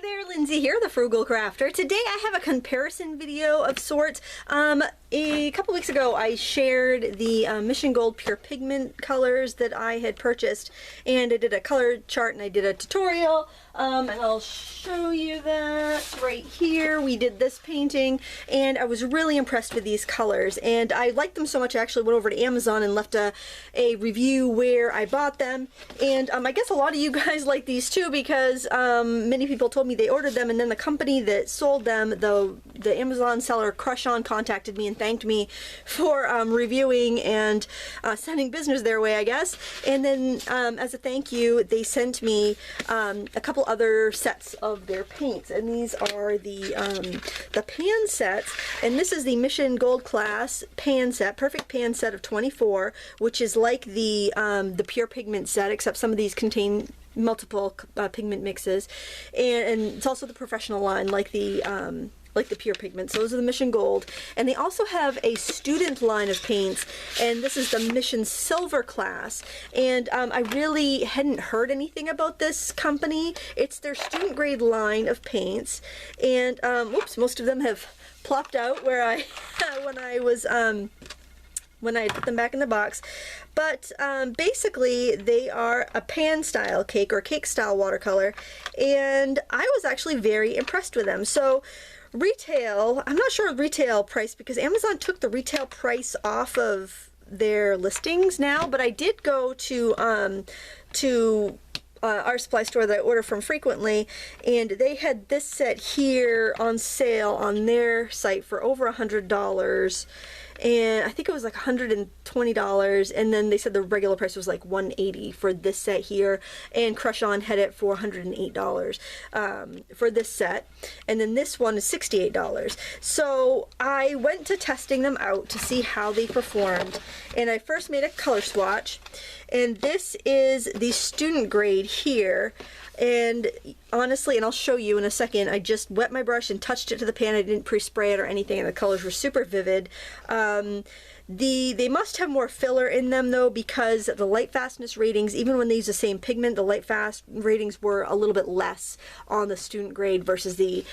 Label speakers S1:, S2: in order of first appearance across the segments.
S1: there, Lindsay here, the Frugal Crafter. Today I have a comparison video of sorts. A couple weeks ago I shared the Mission Gold Pure Pigment colors that I had purchased, and I did a color chart and I did a tutorial, and I'll show you that right here. We did this painting and I was really impressed with these colors, and I liked them so much I actually went over to Amazon and left a review where I bought them. And I guess a lot of you guys like these too, because many people told me they ordered them, and then the company that sold them, the Amazon seller Crush On, contacted me and thanked me for reviewing and sending business their way, I guess. And then as a thank you, they sent me a couple other sets of their paints, and these are the pan sets, and this is the Mission Gold Class pan set, perfect pan set of 24, which is like the pure pigment set, except some of these contain multiple pigment mixes, and it's also the professional line, like the pure pigment. So those are the Mission Gold, and they also have a student line of paints, and this is the Mission Silver Class. And I really hadn't heard anything about this company. It's their student grade line of paints, and whoops, most of them have plopped out where I when I put them back in the box. But basically they are a pan style cake, or cake style watercolor, and I was actually very impressed with them. So retail, I'm not sure of retail price because Amazon took the retail price off of their listings now, but I did go to our supply store that I order from frequently, and they had this set here on sale on their site for over $100, and I think it was like $120, and then they said the regular price was like $180 for this set here, and Crush On had it for $108 for this set, and then this one is $68. So I went to testing them out to see how they performed, and I first made a color swatch, and this is the student grade here. And honestly, and I'll show you in a second, I just wet my brush and touched it to the pan. I didn't pre-spray it or anything, and the colors were super vivid. They must have more filler in them though, because the light fastness ratings, even when they use the same pigment, the light fast ratings were a little bit less on the student grade versus the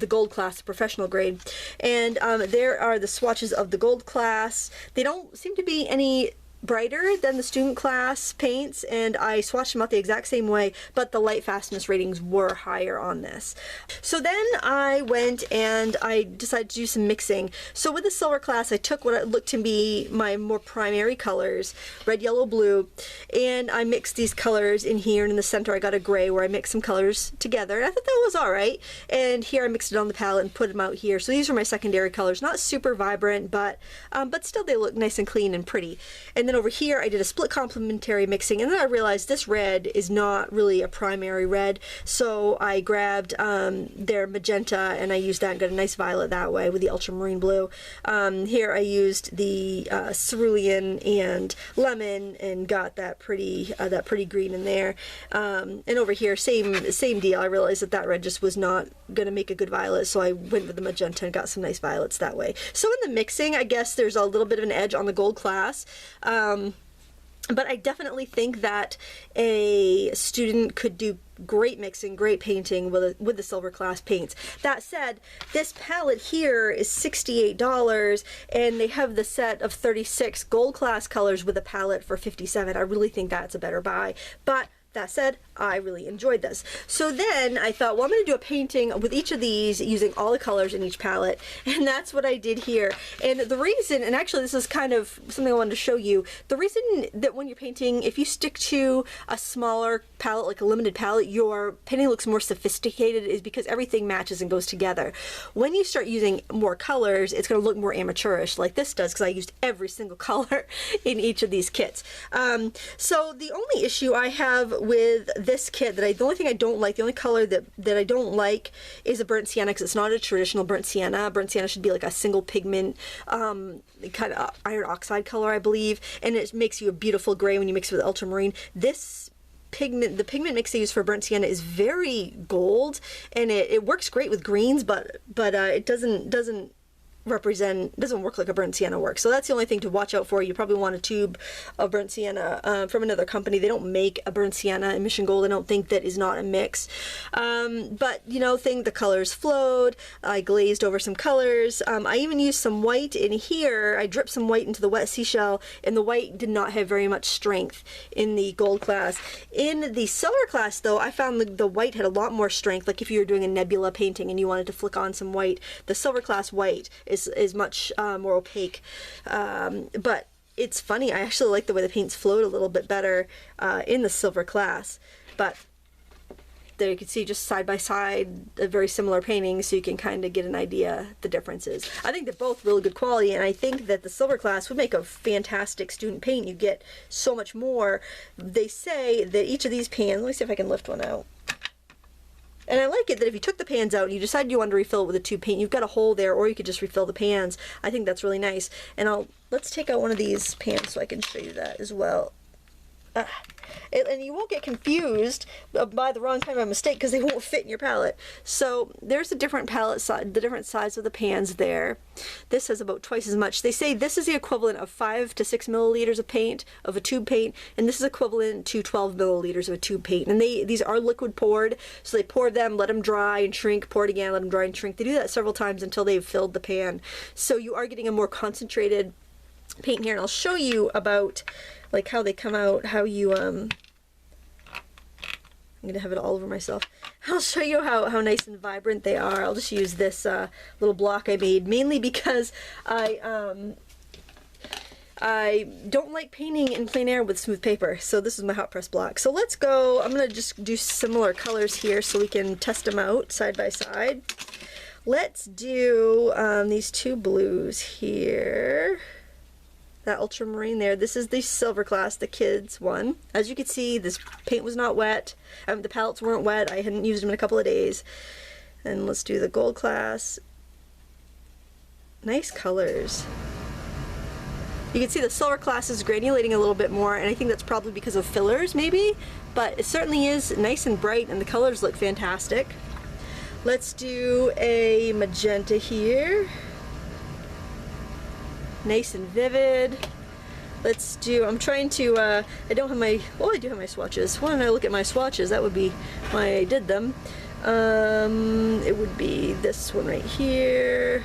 S1: gold class, the professional grade. And there are the swatches of the gold class. They don't seem to be any brighter than the student class paints, and I swatched them out the exact same way, but the light fastness ratings were higher on this. So then I went and I decided to do some mixing. So with the silver class, I took what looked to be my more primary colors, red, yellow, blue, and I mixed these colors in here, and in the center I got a gray where I mixed some colors together, and I thought that was alright. And here I mixed it on the palette and put them out here. So these are my secondary colors, not super vibrant, but still they look nice and clean and pretty. And then over here I did a split complementary mixing, and then I realized this red is not really a primary red, so I grabbed their magenta and I used that and got a nice violet that way with the ultramarine blue. Here I used the cerulean and lemon and got that pretty green in there. And over here, same deal. I realized that red just was not gonna make a good violet, so I went with the magenta and got some nice violets that way. So in the mixing, I guess there's a little bit of an edge on the gold class. But I definitely think that a student could do great mixing, great painting with the silver class paints. That said, this palette here is $68, and they have the set of 36 gold class colors with a palette for $57. I really think that's a better buy. But that said, I really enjoyed this. So then I thought, well, I'm going to do a painting with each of these using all the colors in each palette, and that's what I did here. And the reason, and actually this is kind of something I wanted to show you, the reason that when you're painting, if you stick to a smaller palette, like a limited palette, your painting looks more sophisticated, is because everything matches and goes together. When you start using more colors, it's going to look more amateurish, like this does, because I used every single color in each of these kits. So the only issue I have with this kit, the only thing I don't like, the only color that I don't like is a burnt sienna, because it's not a traditional burnt sienna. Burnt sienna should be like a single pigment kind of iron oxide color, I believe, and it makes you a beautiful gray when you mix it with ultramarine. This pigment, the pigment mix they use for burnt sienna, is very gold, and it works great with greens, but it doesn't doesn't work like a burnt sienna works. So that's the only thing to watch out for. You probably want a tube of burnt sienna from another company. They don't make a burnt sienna and Mission Gold. I don't think that is not a mix. But you know, the colors flowed. I glazed over some colors. I even used some white in here. I dripped some white into the wet seashell, and the white did not have very much strength in the gold class. In the silver class though, I found the white had a lot more strength. Like if you were doing a nebula painting and you wanted to flick on some white, the silver class white is much more opaque, but it's funny, I actually like the way the paints flowed a little bit better in the silver class. But there you can see just side by side a very similar painting, so you can kind of get an idea the differences. I think they're both really good quality, and I think that the silver class would make a fantastic student paint. You get so much more. They say that each of these pans, let me see if I can lift one out. And I like it that if you took the pans out and you decided you wanted to refill it with a tube paint, you've got a hole there, or you could just refill the pans. I think that's really nice. And let's take out one of these pans so I can show you that as well. And you won't get confused by the wrong kind of mistake, because they won't fit in your palette. So there's the different palette size, the different size of the pans there. This has about twice as much. They say this is the equivalent of 5 to 6 milliliters of paint, of a tube paint, and this is equivalent to 12 milliliters of a tube paint. And these are liquid poured, so they pour them, let them dry and shrink, pour it again, let them dry and shrink. They do that several times until they've filled the pan. So you are getting a more concentrated paint here, and I'll show you about like how they come out, how you I'm gonna have it all over myself. I'll show you how nice and vibrant they are. I'll just use this little block I made, mainly because I don't like painting in plein air with smooth paper, so this is my hot press block. So let's go, I'm gonna just do similar colors here so we can test them out side by side. Let's do these two blues here. That ultramarine there. This is the silver class, the kids one. As you can see, this paint was not wet. The palettes weren't wet. I hadn't used them in a couple of days. And let's do the gold class. Nice colors. You can see the silver class is granulating a little bit more, and I think that's probably because of fillers maybe, but it certainly is nice and bright, and the colors look fantastic. Let's do a magenta here. Nice and vivid. Let's do, I'm trying to, I don't have my, well, I do have my swatches. Why don't I look at my swatches? That would be why I did them. It would be this one right here.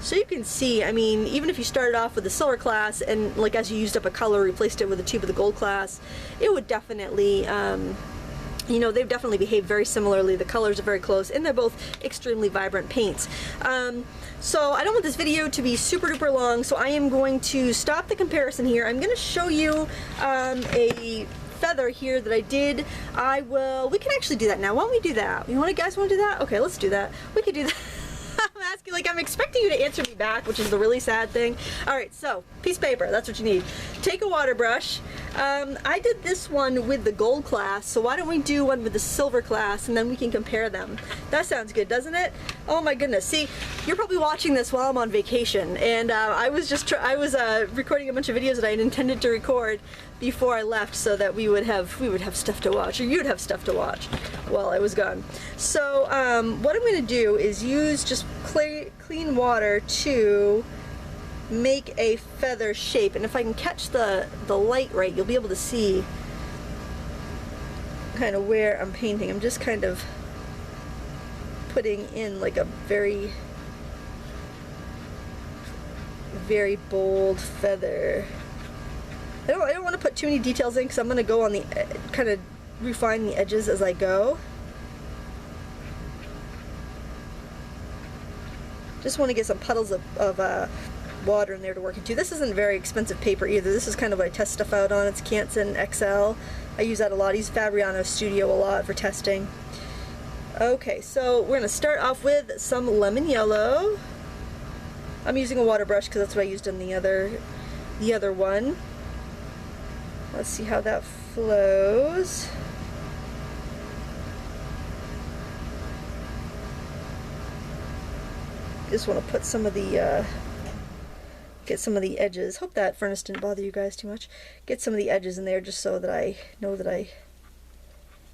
S1: So you can see, I mean, even if you started off with the silver class and like as you used up a color, replaced it with a tube of the gold class, it would definitely, you know, they've definitely behaved very similarly. The colors are very close, and they're both extremely vibrant paints. So I don't want this video to be super duper long, so I am going to stop the comparison here. I'm going to show you a feather here that I did. We can actually do that now. Why don't we do that? Guys want to do that? Okay, let's do that. We could do that. I'm asking, like, I'm expecting you to answer me back, which is the really sad thing. Alright, so, piece of paper, that's what you need. Take a water brush. I did this one with the gold class, so why don't we do one with the silver class, and then we can compare them. That sounds good, doesn't it? Oh my goodness. See, you're probably watching this while I'm on vacation, and I was recording a bunch of videos that I had intended to record before I left, so that we would have stuff to watch, or you'd have stuff to watch while I was gone. So what I'm going to do is use just clean water to make a feather shape, and if I can catch the light right, you'll be able to see kind of where I'm painting. I'm just kind of putting in like a very, very bold feather. I don't want to put too many details in because I'm going to go on the, kind of refine the edges as I go. Just want to get some puddles of water in there to work into. This isn't very expensive paper either. This is kind of what I test stuff out on. It's Canson XL. I use that a lot. I use Fabriano Studio a lot for testing. Okay, so we're going to start off with some lemon yellow. I'm using a water brush because that's what I used on the other one. Let's see how that flows. Just want to put some of the, get some of the edges. Hope that furnace didn't bother you guys too much. Get some of the edges in there just so that I know that I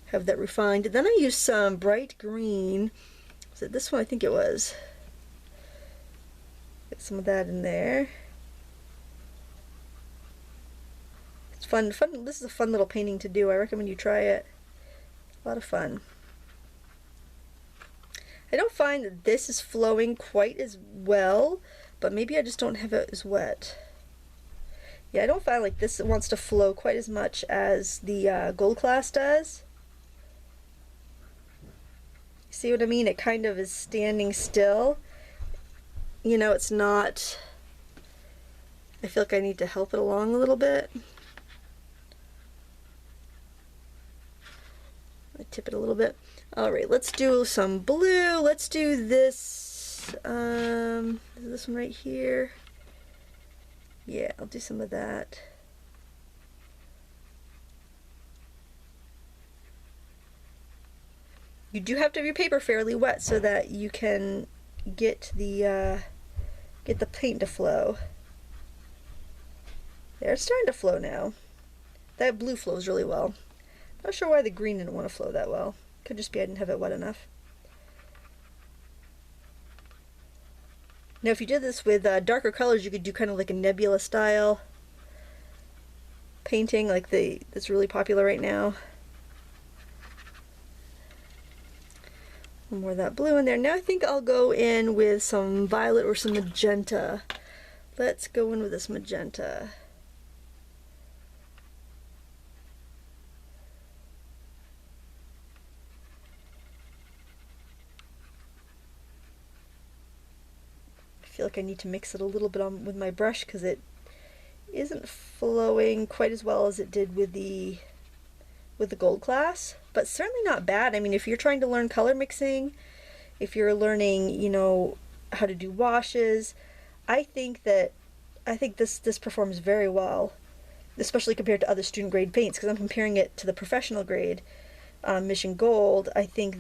S1: have that refined. And then I used some bright green. Was it this one? I think it was. Get some of that in there. It's fun. This is a fun little painting to do. I recommend you try it. A lot of fun. I don't find that this is flowing quite as well, but maybe I just don't have it as wet. Yeah, I don't find like this wants to flow quite as much as the Gold Class does. See what I mean? It kind of is standing still. You know, it's not... I feel like I need to help it along a little bit. I tip it a little bit. Alright, let's do some blue. Let's do this, this one right here. Yeah, I'll do some of that. You do have to have your paper fairly wet so that you can get the paint to flow. There, it's starting to flow now. That blue flows really well. Not sure why the green didn't want to flow that well. Could just be I didn't have it wet enough. Now if you did this with darker colors, you could do kind of like a nebula style painting like that's really popular right now. More of that blue in there. Now I think I'll go in with some violet or some magenta. Let's go in with this magenta. I feel like I need to mix it a little bit with my brush because it isn't flowing quite as well as it did with the Gold Class, but certainly not bad. I mean, if you're trying to learn color mixing, if you're learning, you know, how to do washes, I think this performs very well, especially compared to other student grade paints, because I'm comparing it to the professional grade Mission Gold. I think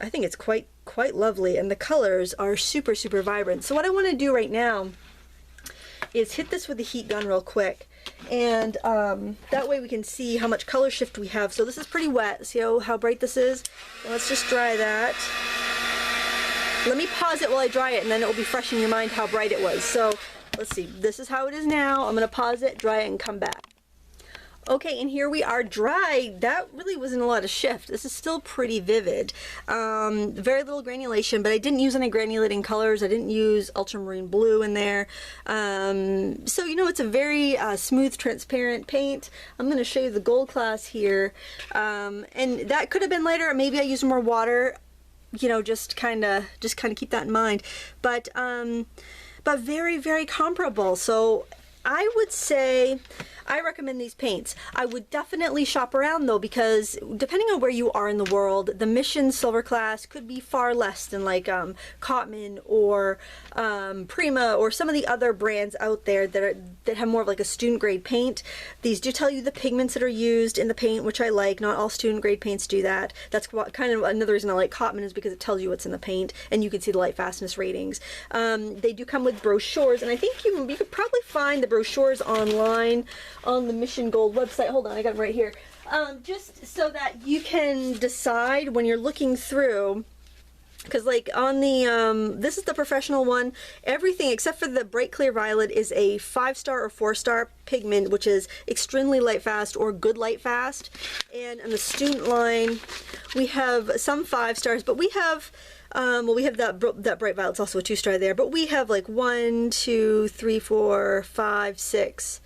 S1: it's quite lovely, and the colors are super vibrant. So what I want to do right now is hit this with the heat gun real quick, and that way we can see how much color shift we have. So this is pretty wet. See how bright this is? Let's just dry that. Let me pause it while I dry it, and then it will be fresh in your mind how bright it was. So let's see. This is how it is now. I'm going to pause it, dry it, and come back. Okay, and here we are dry. That really wasn't a lot of shift. This is still pretty vivid. Very little granulation, but I didn't use any granulating colors. I didn't use ultramarine blue in there. So, you know, it's a very smooth, transparent paint. I'm going to show you the Gold Class here. And that could have been lighter. Maybe I used more water. You know, just kind of keep that in mind. But very comparable. So I would say I recommend these paints. I would definitely shop around though, because depending on where you are in the world, the Mission Silver Class could be far less than like Cotman or Prima or some of the other brands out there that have more of like a student grade paint. These do tell you the pigments that are used in the paint, which I like. Not all student grade paints do that. That's kind of another reason I like Cotman, is because it tells you what's in the paint and you can see the light fastness ratings. They do come with brochures, and I think you could probably find the brochures online on the Mission Gold website. Hold on, I got them right here. Just so that you can decide when you're looking through, because like on the this is the professional one, everything except for the bright clear violet is a 5-star or 4-star pigment, which is extremely light fast or good light fast. And on the student line we have some 5 stars, but we have well, we have that bright violet's also a 2-star there, but we have like 1, 2, 3, 4, 5, 6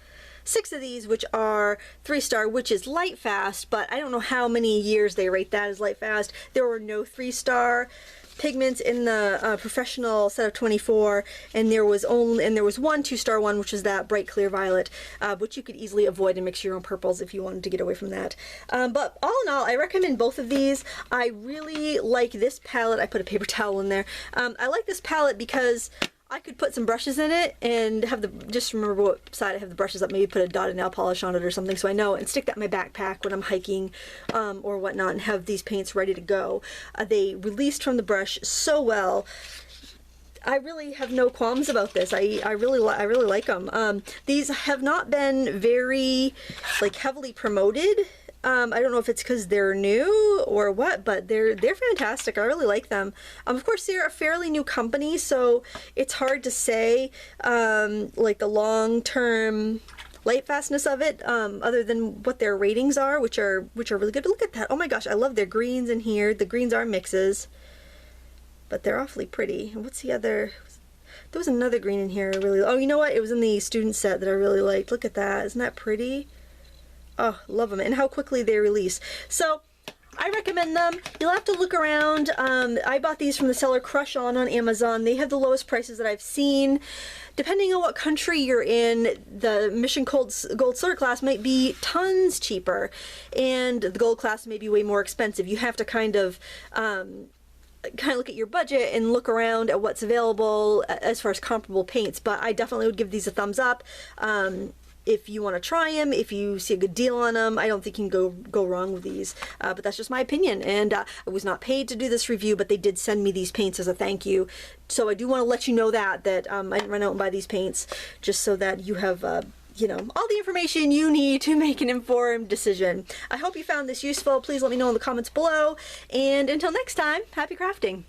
S1: of these, which are 3-star, which is light fast, but I don't know how many years they rate that as light fast. There were no 3-star pigments in the professional set of 24, and there was one 2-star one, which is that bright clear violet, which you could easily avoid and mix your own purples if you wanted to get away from that. But all in all, I recommend both of these. I really like this palette. I put a paper towel in there. I like this palette because I could put some brushes in it and have just remember what side I have the brushes up, maybe put a dotted nail polish on it or something so I know, and stick that in my backpack when I'm hiking or whatnot, and have these paints ready to go. They released from the brush so well. I really have no qualms about this. I really like them. These have not been very like heavily promoted I don't know if it's because they're new or what, but they're fantastic. I really like them. Of course, they're a fairly new company, so it's hard to say like the long-term light fastness of it, other than what their ratings are, which are really good. But look at that! Oh my gosh, I love their greens in here. The greens are mixes, but they're awfully pretty. And what's the other? There was another green in here I really. Oh, you know what? It was in the student set that I really liked. Look at that! Isn't that pretty? Oh, love them, and how quickly they release. So I recommend them. You'll have to look around. I bought these from the seller Crush on Amazon. They have the lowest prices that I've seen. Depending on what country you're in, the Mission Gold Silver Class might be tons cheaper, and the Gold Class may be way more expensive. You have to kind of look at your budget and look around at what's available as far as comparable paints. But I definitely would give these a thumbs up. If you want to try them, if you see a good deal on them, I don't think you can go wrong with these. But that's just my opinion. And I was not paid to do this review, but they did send me these paints as a thank you. So I do want to let you know that I didn't run out and buy these paints, just so that you have you know, all the information you need to make an informed decision. I hope you found this useful. Please let me know in the comments below. And until next time, happy crafting.